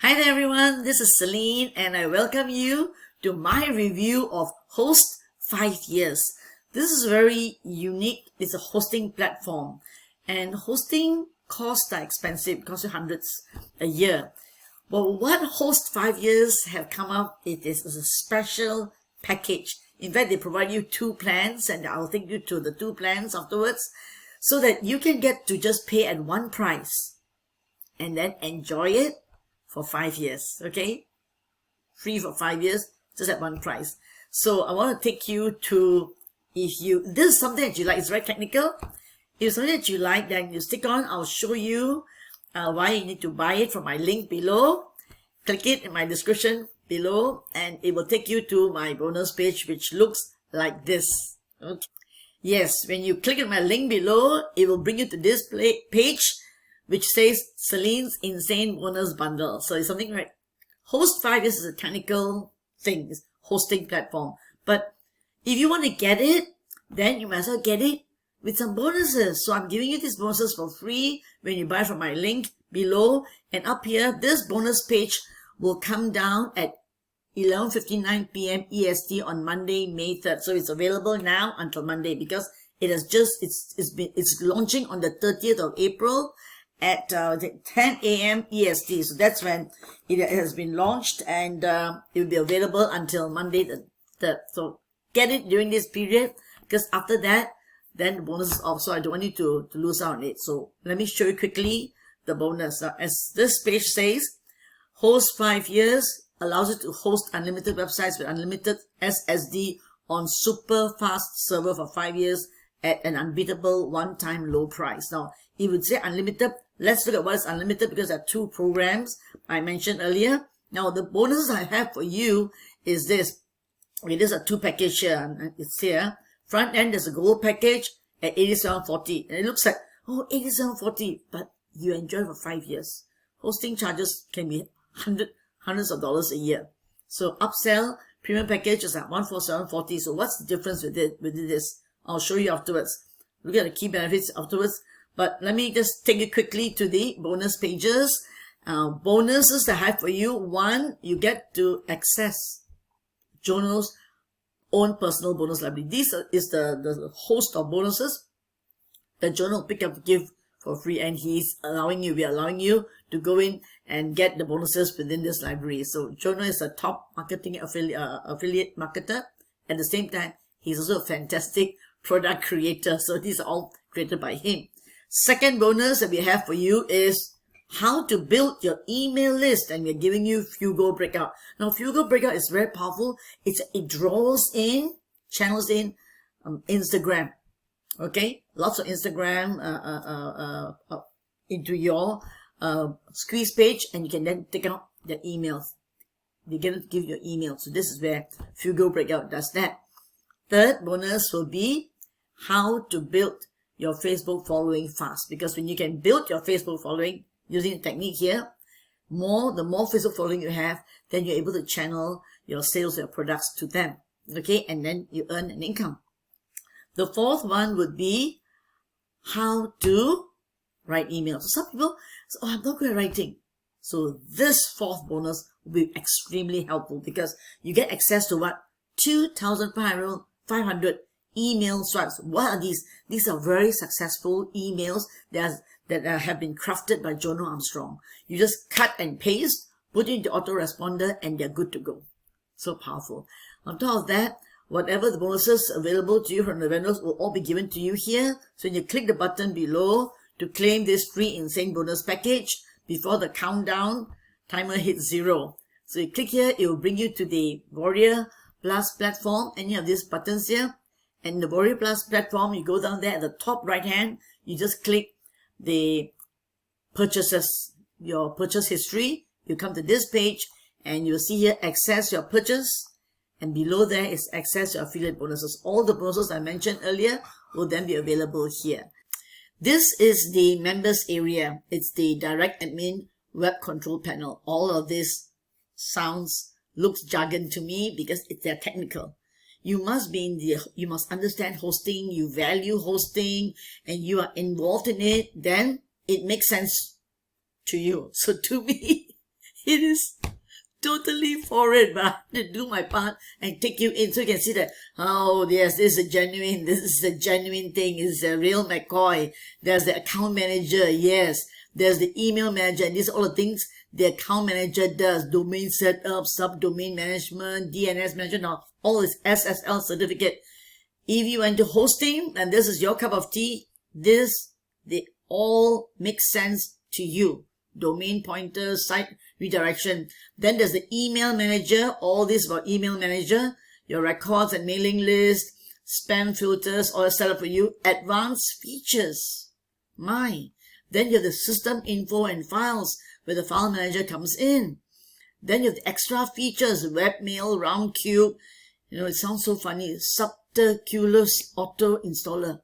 Hi there everyone, this is Celine and I welcome you to my review of Host5Years. This is very unique. It's a hosting platform and hosting costs are expensive. It costs you hundreds a year. But what Host5Years have come up, it is a special package. In fact, they provide you two plans and I'll take you to the two plans afterwards so that you can get to just pay at one price and then enjoy it for 5 years, okay? Free for 5 years, just at one price. So I want to take you to, this is something that you like, it's very technical. If it's something that you like, then you stick on. I'll show you why you need to buy it from my link below. Click it in my description below and it will take you to my bonus page, which looks like this. Okay. Yes, when you click on my link below, it will bring you to this page which says Celine's Insane Bonus Bundle. So it's something like Host5Years is a technical thing, it's hosting platform. But if you want to get it, then you might as well get it with some bonuses. So I'm giving you these bonuses for free when you buy from my link below. And up here, this bonus page will come down at 11:59 p.m. EST on Monday, May 3rd. So it's available now until Monday because it has it's launching on the 30th of April. At 10 a.m. EST. So that's when it has been launched and it will be available until Monday the 3rd. So get it during this period because after that, then the bonus is off. So I don't want you to lose out on it. So let me show you quickly the bonus. As this page says, Host5Years allows you to host unlimited websites with unlimited SSD on super fast server for 5 years at an unbeatable one-time low price. Now, it would say unlimited. Let's look at what is unlimited because there are two programs I mentioned earlier. Now, the bonuses I have for you is this. Okay, these are two packages here. And it's here. Front end, there's a gold package at $87.40. And it looks like, oh, $87.40. But you enjoy for 5 years. Hosting charges can be hundreds of dollars a year. So, Upsell premium package is at $147.40. So, what's the difference with this? I'll show you afterwards. Look at the key benefits afterwards. But let me just take you quickly to the bonus pages. Bonuses that I have for you. One, you get to access Jono's own personal bonus library. This is the host of bonuses that Jono will pick up to give for free. And we're allowing you to go in and get the bonuses within this library. So Jono is a top marketing affiliate marketer. At the same time, he's also a fantastic product creator. So these are all created by him. Second bonus that we have for you is how to build your email list, and we're giving you Fugo Breakout. Now, Fugo Breakout is very powerful. It channels in Instagram. Okay, lots of Instagram into your squeeze page, and you can then take out the emails. You're going to give your email. So this is where Fugo Breakout does that. Third bonus will be how to build your Facebook following fast, because when you can build your Facebook following using the technique here, the more Facebook following you have, then you're able to channel your sales, your products to them. Okay, and then you earn an income. The fourth one would be how to write emails. So some people say, oh, I'm not good at writing. So this fourth bonus will be extremely helpful because you get access to what? 2,500 email swipes. What are these? These are very successful emails that have been crafted by Jono Armstrong. You just cut and paste, put it into autoresponder, and they're good to go. So powerful. On top of that, whatever the bonuses available to you from the vendors will all be given to you here. So when you click the button below to claim this free insane bonus package before the countdown timer hits 0. So you click here, it will bring you to the Warrior Plus platform. Any of these buttons here. And the Warrior Plus platform, you go down there at the top right hand, you just click the purchases, your purchase history. You come to this page and you'll see here, access your purchase. And below there is access your affiliate bonuses. All the bonuses I mentioned earlier will then be available here. This is the members area. It's the direct admin web control panel. All of this looks jargon to me because they're technical. You must understand hosting, you value hosting, and you are involved in it, then it makes sense to you. So to me, It is totally foreign, but I have to do my part and take you in so you can see that, oh yes, this is a genuine thing, it's a real McCoy. There's the account manager, yes. There's the email manager, and these are all the things the account manager does. Domain setup, subdomain management, DNS management, now all this SSL certificate. If you went to hosting and this is your cup of tea, they all make sense to you. Domain pointers, site redirection. Then there's the email manager, all this about email manager, your records and mailing list, spam filters, all set up for you. Advanced features. Then you have the system info and files where the file manager comes in. Then you have the extra features, webmail, round cube. You know, it sounds so funny. Subterculous auto installer.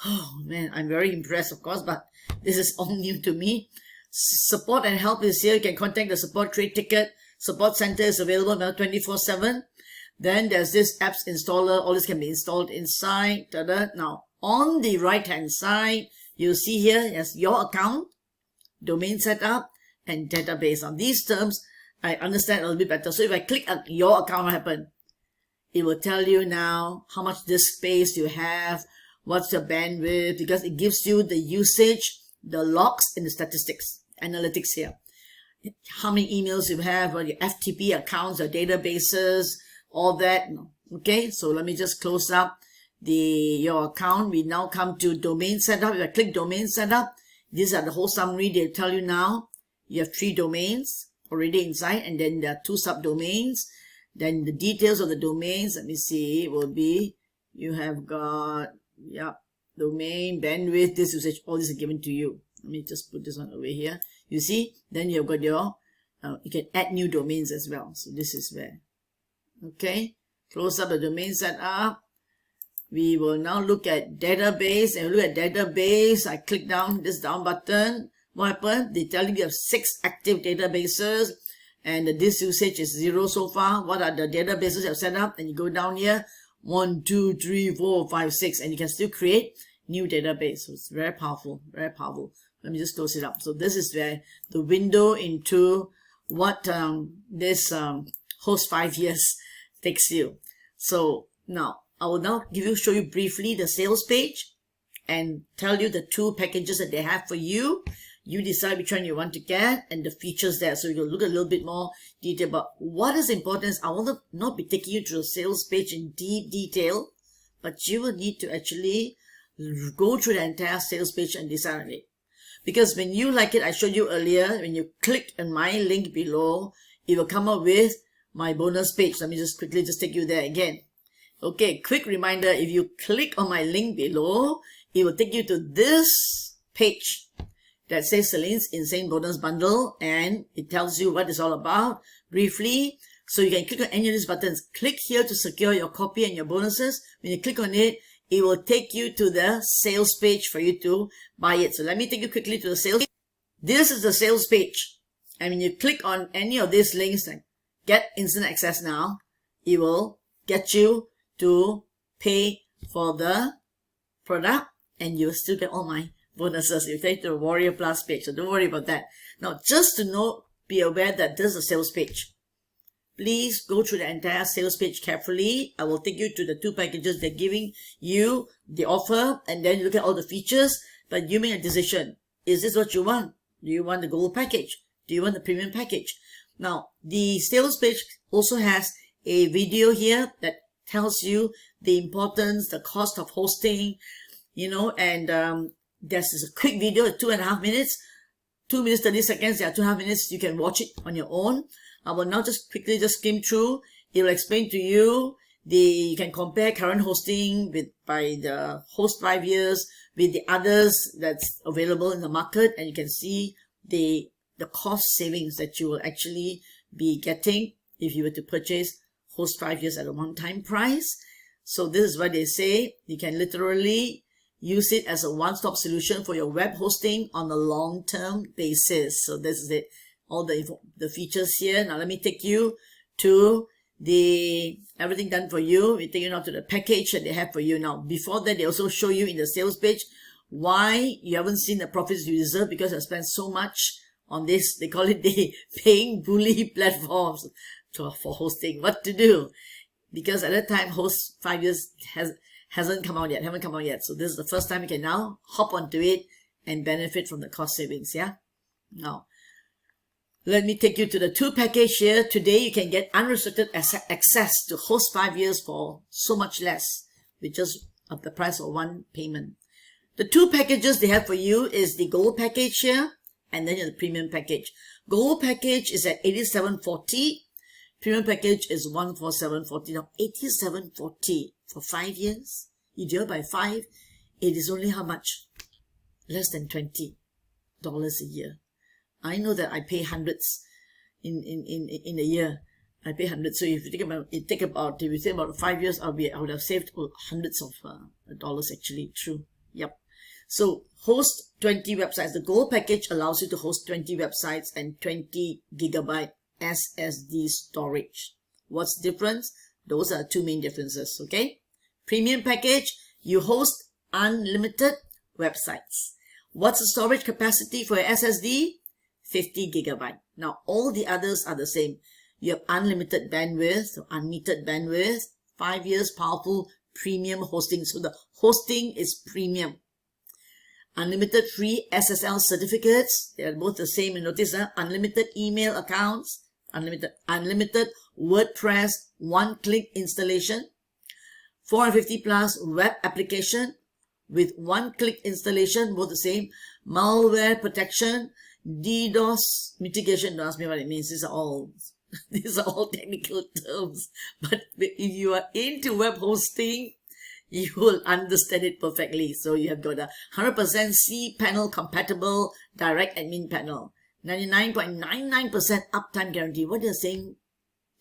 Oh man, I'm very impressed, of course, but this is all new to me. Support and help is here. You can contact the support, create ticket. Support center is available now 24/7. Then there's this apps installer. All this can be installed inside. Now, on the right hand side, you see here, yes, your account, domain setup, and database. On these terms, I understand a little bit better. So if I click on your account, what happened? It will tell you now how much disk space you have, what's your bandwidth, because it gives you the usage, the logs, and the statistics, analytics here. How many emails you have, or your FTP accounts, your databases, all that. Okay, so let me just close up your account. We now come to domain setup. If I click domain setup, these are the whole summary. They tell you now you have 3 domains already inside, and then there are 2 subdomains. Then the details of the domains, let me see, will be, you have got, domain, bandwidth, this usage, all this is given to you. Let me just put this one away here. You see, then you've got your, you can add new domains as well. So this is where, okay, close up the domain setup. We will now look at database, and look at database. I click down this down button. What happened? They tell you have 6 active databases, and the disk usage is 0 so far. What are the databases you have set up? And you go down here, 1, 2, 3, 4, 5, 6, and you can still create new database. So it's very powerful, very powerful. Let me just close it up. So this is where the window into what this Host5Years takes you. So now I will now show you briefly the sales page and tell you the 2 packages that they have for you. You decide which one you want to get and the features there. So you'll look a little bit more detail. But what is important is I will not be taking you to the sales page in deep detail, but you will need to actually go through the entire sales page and decide on it. Because when you like it, I showed you earlier, when you click on my link below, it will come up with my bonus page. Let me just quickly take you there again. Okay, quick reminder, if you click on my link below, it will take you to this page that says Celine's Insane Bonus Bundle, and it tells you what it's all about briefly. So you can click on any of these buttons. Click here to secure your copy and your bonuses. When you click on it, it will take you to the sales page for you to buy it. So let me take you quickly to the sales page. This is the sales page. And when you click on any of these links, like get instant access now, it will get you to pay for the product, and you'll still get all my bonuses. You take the Warrior Plus page, so don't worry about that. Now, just to know, be aware that this is a sales page. Please go through the entire sales page carefully. I will take you to the 2 packages they're giving you, the offer, and then look at all the features. But you make a decision. Is this what you want? Do you want the gold package? Do you want the premium package? Now, the sales page also has a video here that tells you the importance, the cost of hosting, and there's a quick video, 2.5 minutes, 2 minutes, 30 seconds, 2.5 minutes. You can watch it on your own. I will now just quickly skim through. It will explain to you you can compare current hosting by the Host5Years with the others that's available in the market, and you can see the cost savings that you will actually be getting if you were to purchase Host5Years at a one-time price. So this is what they say. You can literally use it as a one-stop solution for your web hosting on a long-term basis. So this is it. All the features here. Now let me take you to everything done for you. We take you now to the package that they have for you. Now before that, they also show you in the sales page why you haven't seen the profits you deserve, because I spent so much on this, they call it the paying bully platforms for hosting. What to do? Because at that time, Host5Years haven't come out yet. So this is the first time you can now hop onto it and benefit from the cost savings. Yeah. Now, let me take you to the 2 package here. Today, you can get unrestricted access to Host5Years for so much less, with just the price of one payment. The 2 packages they have for you is the Gold package here, and then the Premium package. Gold package is at $87.40. Premium package is $147.40. Now, $87.40 for 5 years. You divide by 5, it is only how much? Less than $20 a year. I know that I pay hundreds in a year. I pay hundreds. So if you think about it, if you think about 5 years, I would have saved hundreds of dollars actually. True. Yep. So host 20 websites. The Gold package allows you to host 20 websites and 20 gigabyte SSD storage. What's the difference? Those are 2 main differences. Okay. Premium package, you host unlimited websites. What's the storage capacity for your SSD? 50 gigabyte. Now, all the others are the same. You have unlimited bandwidth, unmetered bandwidth, 5 years powerful premium hosting. So the hosting is premium. Unlimited free SSL certificates. They are both the same. And notice unlimited email accounts, unlimited WordPress one-click installation, 450 plus web application with one-click installation, both the same. Malware protection, DDoS mitigation. Don't ask me what it means. These are all technical terms. But if you are into web hosting, you will understand it perfectly. So you have got a 100% cPanel compatible direct admin panel, 99.99% uptime guarantee. What they're saying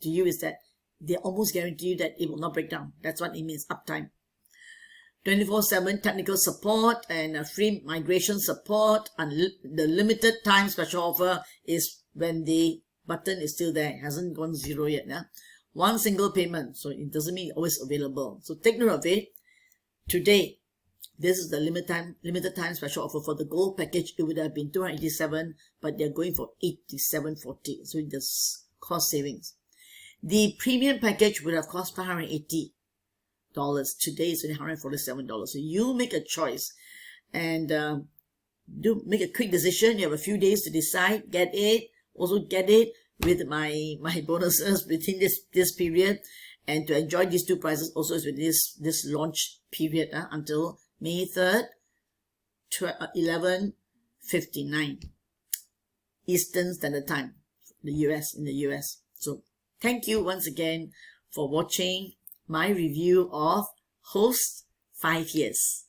to you is that they almost guarantee you that it will not break down. That's what it means, uptime. 24/7 technical support and free migration support. And the limited time special offer is when the button is still there. It hasn't gone zero yet. Yeah? One single payment. So it doesn't mean always available. So take note of it. Today, this is the limited time special offer for the Gold package. It would have been $287, but they're going for $87.40. So there's cost savings. The Premium package would have cost $580. Today it's only $147. So you make a choice and do make a quick decision. You have a few days to decide. Get it. Also get it with my bonuses within this period. And to enjoy these 2 prices also is with this launch period until May 3rd, 11:59 Eastern Standard Time, in the US. So thank you once again for watching my review of Host5Years.